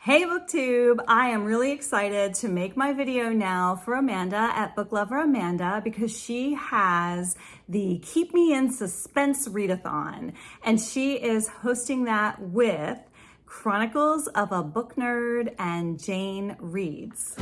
Hey BookTube, I am really excited to make my video now for Amanda at Book Lover Amanda because she has the Keep Me in Suspense Readathon and she is hosting that with Chronicles of a Book Nerd and Jane Reads.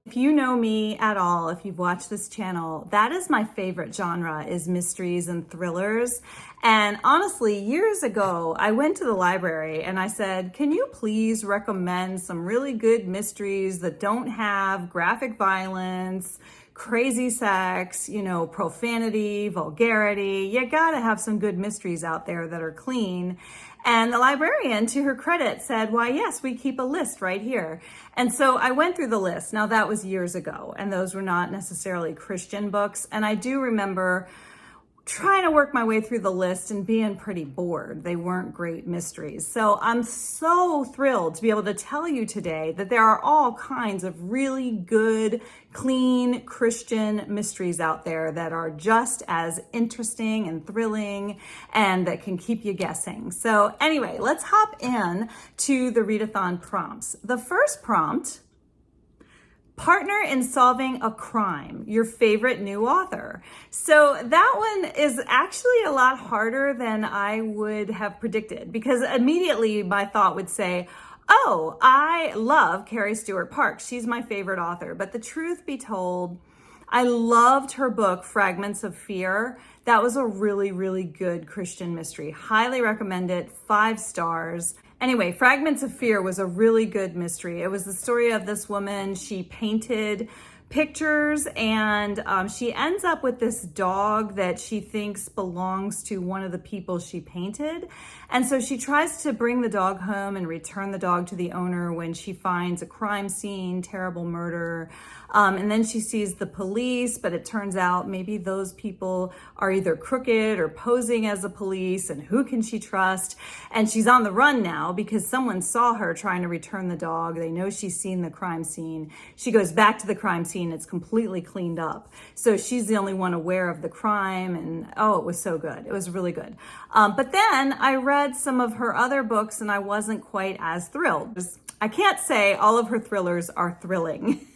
If you know me at all, if you've watched this channel, that is my favorite genre, is mysteries and thrillers. And honestly, years ago, I went to the library and I said, can you please recommend some really good mysteries that don't have graphic violence, crazy sex, profanity, vulgarity. You gotta have some good mysteries out there that are clean. And the librarian, to her credit, said, why, yes, we keep a list right here. And so I went through the list. Now, that was years ago, and those were not necessarily Christian books. And I do remember trying to work my way through the list and being pretty bored. They weren't great mysteries. So I'm so thrilled to be able to tell you today that there are all kinds of really good, clean Christian mysteries out there that are just as interesting and thrilling and that can keep you guessing. So anyway, let's hop in to the readathon prompts. The first prompt: partner in solving a crime, your favorite new author. So that one is actually a lot harder than I would have predicted, because immediately my thought would say, oh, I love Carrie Stuart Parks. She's my favorite author. But the truth be told, I loved her book, Fragments of Fear. That was a really, really good Christian mystery. Highly recommend it, 5 stars. Anyway, Fragments of Fear was a really good mystery. It was the story of this woman. She painted pictures and she ends up with this dog that she thinks belongs to one of the people she painted. And so she tries to bring the dog home and return the dog to the owner when she finds a crime scene, terrible murder. And then she sees the police, but it turns out maybe those people are either crooked or posing as the police, and who can she trust? And she's on the run now because someone saw her trying to return the dog. They know she's seen the crime scene. She goes back to the crime scene. It's completely cleaned up. So she's the only one aware of the crime. And oh, it was so good. It was really good. But then I read some of her other books and I wasn't quite as thrilled. I can't say all of her thrillers are thrilling.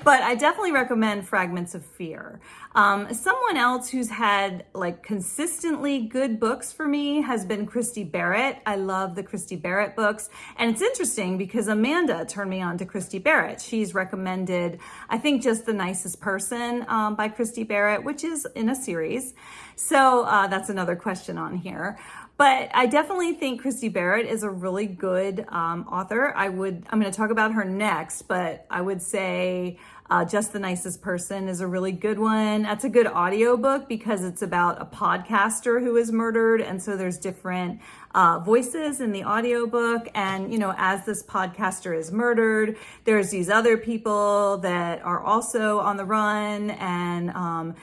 But I definitely recommend Fragments of Fear. Someone else who's had consistently good books for me has been Christy Barritt. I love the Christy Barritt books. And it's interesting because Amanda turned me on to Christy Barritt. She's recommended, I think, just The Nicest Person by Christy Barritt, which is in a series. So that's another question on here. But I definitely think Christy Barritt is a really good author. I'm going to talk about her next, but I would say Just the Nicest Person is a really good one. That's a good audiobook because it's about a podcaster who is murdered. And so there's different voices in the audiobook. And, as this podcaster is murdered, there's these other people that are also on the run, and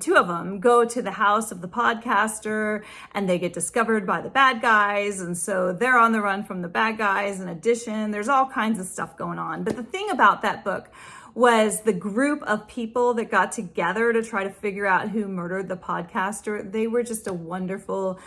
two of them go to the house of the podcaster and they get discovered by the bad guys. And so they're on the run from the bad guys. In addition, there's all kinds of stuff going on. But the thing about that book was the group of people that got together to try to figure out who murdered the podcaster. They were just a wonderful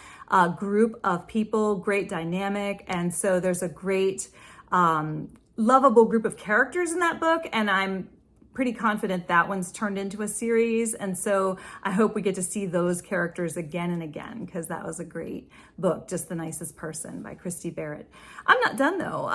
group of people, great dynamic. And so there's a great, lovable group of characters in that book. And I'm pretty confident that one's turned into a series. And so I hope we get to see those characters again and again, because that was a great book, Just the Nicest Person by Christy Barritt. I'm not done though.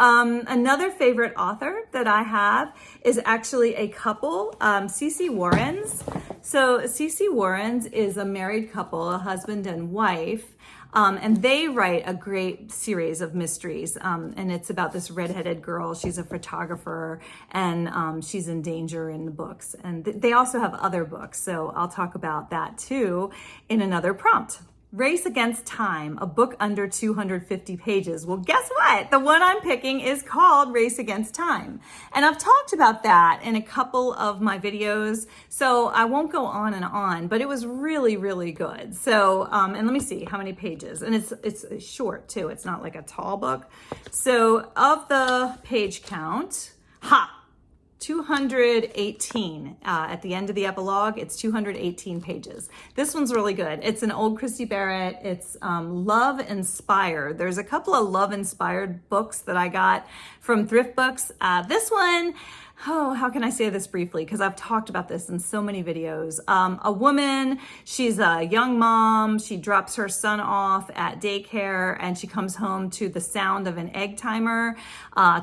Another favorite author that I have is actually a couple, C.C. Warrens. So C.C. Warrens is a married couple, a husband and wife. And they write a great series of mysteries. And it's about this redheaded girl. She's a photographer and she's in danger in the books. And they also have other books. So I'll talk about that too in another prompt. Race Against Time, a book under 250 pages. Well, guess what? The one I'm picking is called Race Against Time. And I've talked about that in a couple of my videos, so I won't go on, but it was really, really good. So, and let me see how many pages. And it's short too. It's not like a tall book. So of the page count, 218 at the end of the epilogue. It's 218 pages. This one's really good. It's an old Christy Barritt. It's love inspired. There's a couple of love inspired books that I got from thrift books. This one, oh, how can I say this briefly? Because I've talked about this in so many videos. A woman, she's a young mom. She drops her son off at daycare and she comes home to the sound of an egg timer.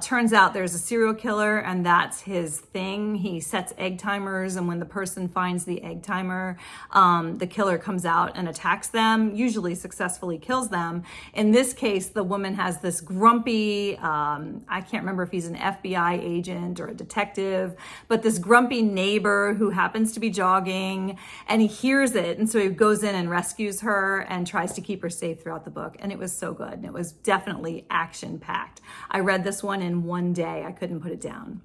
Turns out there's a serial killer and that's his thing. He sets egg timers, and when the person finds the egg timer, the killer comes out and attacks them, usually successfully kills them. In this case, the woman has this grumpy, I can't remember if he's an FBI agent or a detective, but this grumpy neighbor who happens to be jogging, and he hears it, and so he goes in and rescues her and tries to keep her safe throughout the book. And it was so good, and it was definitely action-packed. I read this one in one day. I couldn't put it down.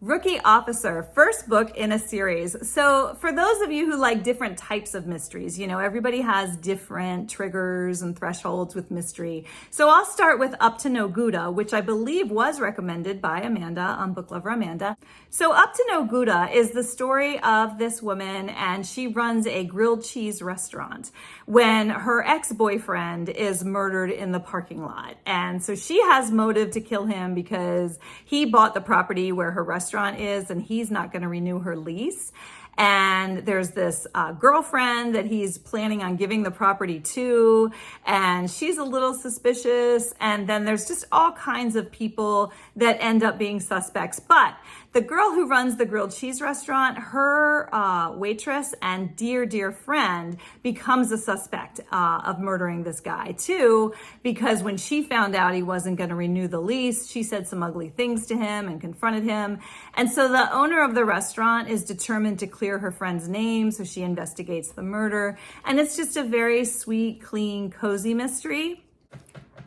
Rookie Officer, first book in a series. So for those of you who like different types of mysteries, you know, everybody has different triggers and thresholds with mystery. So I'll start with Up to No Gouda, which I believe was recommended by Amanda on Book Lover Amanda. So Up to No Gouda is the story of this woman, and she runs a grilled cheese restaurant when her ex-boyfriend is murdered in the parking lot. And so she has motive to kill him because he bought the property where her restaurant is, and he's not going to renew her lease. And there's this girlfriend that he's planning on giving the property to, and she's a little suspicious. And then there's just all kinds of people that end up being suspects. But the girl who runs the grilled cheese restaurant, her waitress and dear friend becomes a suspect of murdering this guy too, because when she found out he wasn't going to renew the lease, she said some ugly things to him and confronted him. And so the owner of the restaurant is determined to clear her friend's name, so she investigates the murder. And it's just a very sweet, clean, cozy mystery.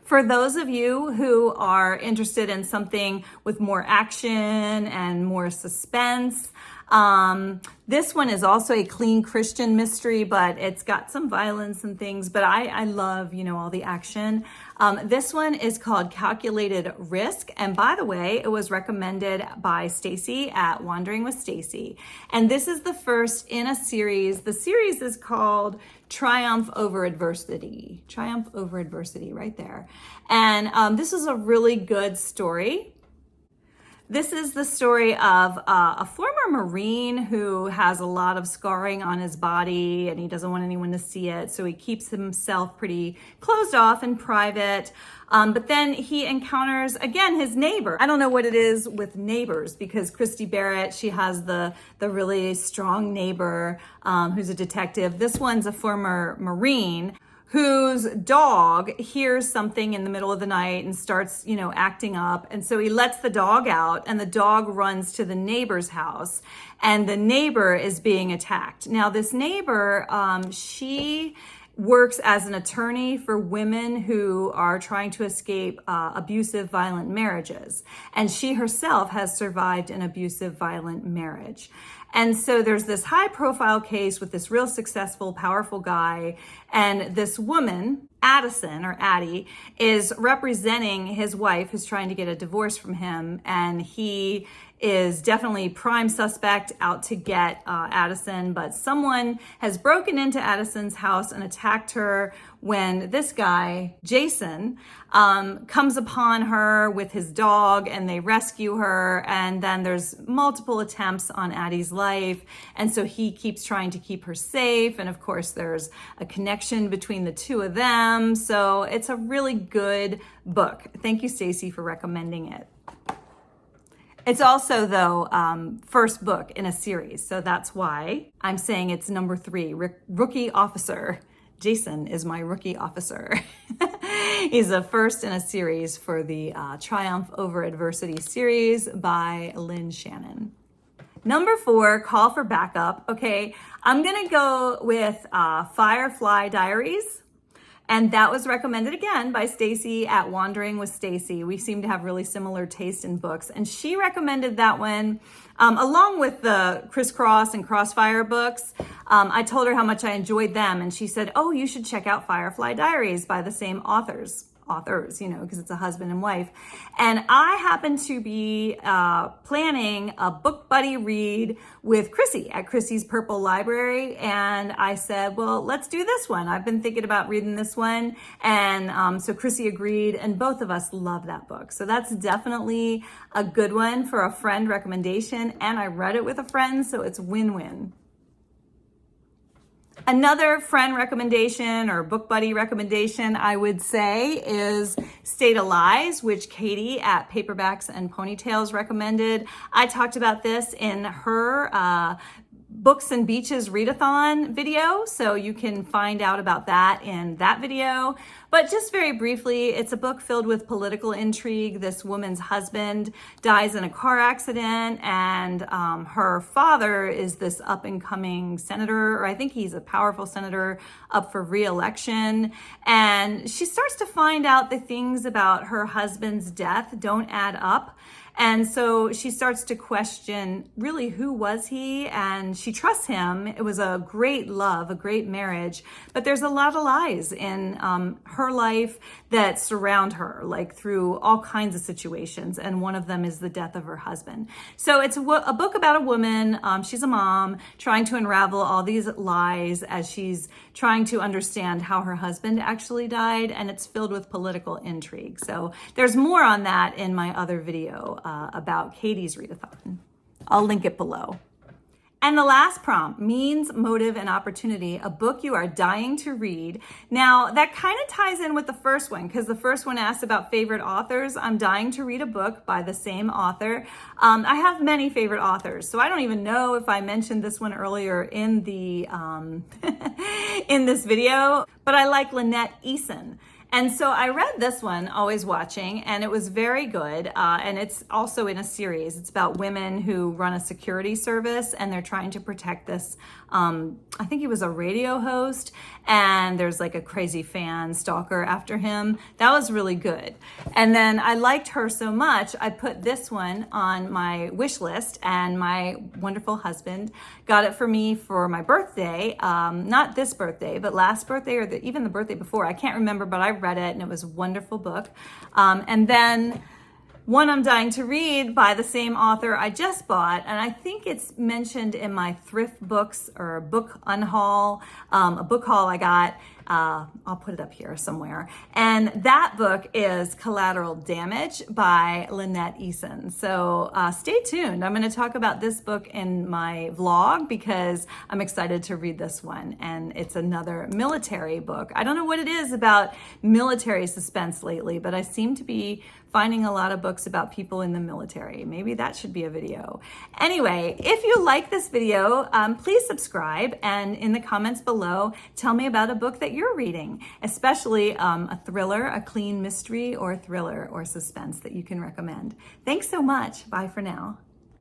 For those of you who are interested in something with more action and more suspense, this one is also a clean Christian mystery, but it's got some violence and things, but I love, you know, all the action. This one is called Calculated Risk. And by the way, it was recommended by Stacy at Wandering with Stacy. And this is the first in a series. The series is called Triumph Over Adversity. Triumph Over Adversity, right there. And this is a really good story. This is the story of a former Marine who has a lot of scarring on his body, and he doesn't want anyone to see it, so he keeps himself pretty closed off and private. But then he encounters, again, his neighbor. I don't know what it is with neighbors, because Christy Barritt, she has the really strong neighbor who's a detective. This one's a former Marine whose dog hears something in the middle of the night and starts, you know, acting up. And so he lets the dog out, and the dog runs to the neighbor's house, and the neighbor is being attacked. Now, this neighbor, she works as an attorney for women who are trying to escape abusive, violent marriages. And she herself has survived an abusive, violent marriage. And so there's this high profile case with this real successful, powerful guy. And this woman, Addison or Addie, is representing his wife who's trying to get a divorce from him. And he is definitely prime suspect out to get Addison, but someone has broken into Addison's house and attacked her when this guy, Jason, comes upon her with his dog, and they rescue her. And then there's multiple attempts on Addie's life. And so he keeps trying to keep her safe. And of course, there's a connection between the two of them. So it's a really good book. Thank you, Stacy, for recommending it. It's also, though, first book in a series, so that's why I'm saying it's number 3, Rookie Officer. Jason is my rookie officer. He's a first in a series for the Triumph Over Adversity series by Lynn Shannon. Number 4, Call for Backup. Okay, I'm gonna go with Firefly Diaries. And that was recommended again by Stacy at Wandering with Stacy. We seem to have really similar taste in books. And she recommended that one along with the Crisscross and Crossfire books. I told her how much I enjoyed them. And she said, oh, you should check out Firefly Diaries by the same authors. authors, you know, because it's a husband and wife. And I happen to be planning a book buddy read with Chrissy at Chrissy's Purple Library. And I said, well, let's do this one. I've been thinking about reading this one. And so Chrissy agreed, and both of us love that book. So that's definitely a good one for a friend recommendation. And I read it with a friend, so it's win-win. Another friend recommendation or book buddy recommendation, I would say, is State of Lies, which Katie at Paperbacks and Ponytails recommended. I talked about this in her Books and Beaches Readathon video, so you can find out about that in that video. But just very briefly, it's a book filled with political intrigue. This woman's husband dies in a car accident, and her father is this up-and-coming senator, or I think he's a powerful senator up for re-election. And she starts to find out the things about her husband's death don't add up. And so she starts to question, really, who was he? And she trusts him. It was a great love, a great marriage, but there's a lot of lies in her life that surround her, like through all kinds of situations. And one of them is the death of her husband. So it's a book about a woman. She's a mom trying to unravel all these lies as she's trying to understand how her husband actually died. And it's filled with political intrigue. So there's more on that in my other video about Katie's readathon. I'll link it below. And the last prompt, Means, Motive, and Opportunity, a book you are dying to read. Now, that kind of ties in with the first one, because the first one asked about favorite authors. I'm dying to read a book by the same author. I have many favorite authors, so I don't even know if I mentioned this one earlier in the in this video, but I like Lynette Eason. And so I read this one, Always Watching, and it was very good. And it's also in a series. It's about women who run a security service, and they're trying to protect this. I think he was a radio host, and there's like a crazy fan stalker after him. That was really good. And then I liked her so much, I put this one on my wish list, and my wonderful husband got it for me for my birthday. Not this birthday, but last birthday, or even the birthday before. I can't remember, but I read it, and it was a wonderful book. And then one I'm dying to read by the same author I just bought, and I think it's mentioned in my thrift books or book unhaul, a book haul I got. I'll put it up here somewhere. And that book is Collateral Damage by Lynette Eason. So stay tuned. I'm going to talk about this book in my vlog because I'm excited to read this one. And it's another military book. I don't know what it is about military suspense lately, but I seem to be finding a lot of books about people in the military. Maybe that should be a video. Anyway, if you like this video, please subscribe, and in the comments below, tell me about a book that you're reading, especially a thriller, a clean mystery, or thriller or suspense that you can recommend. Thanks so much. Bye for now.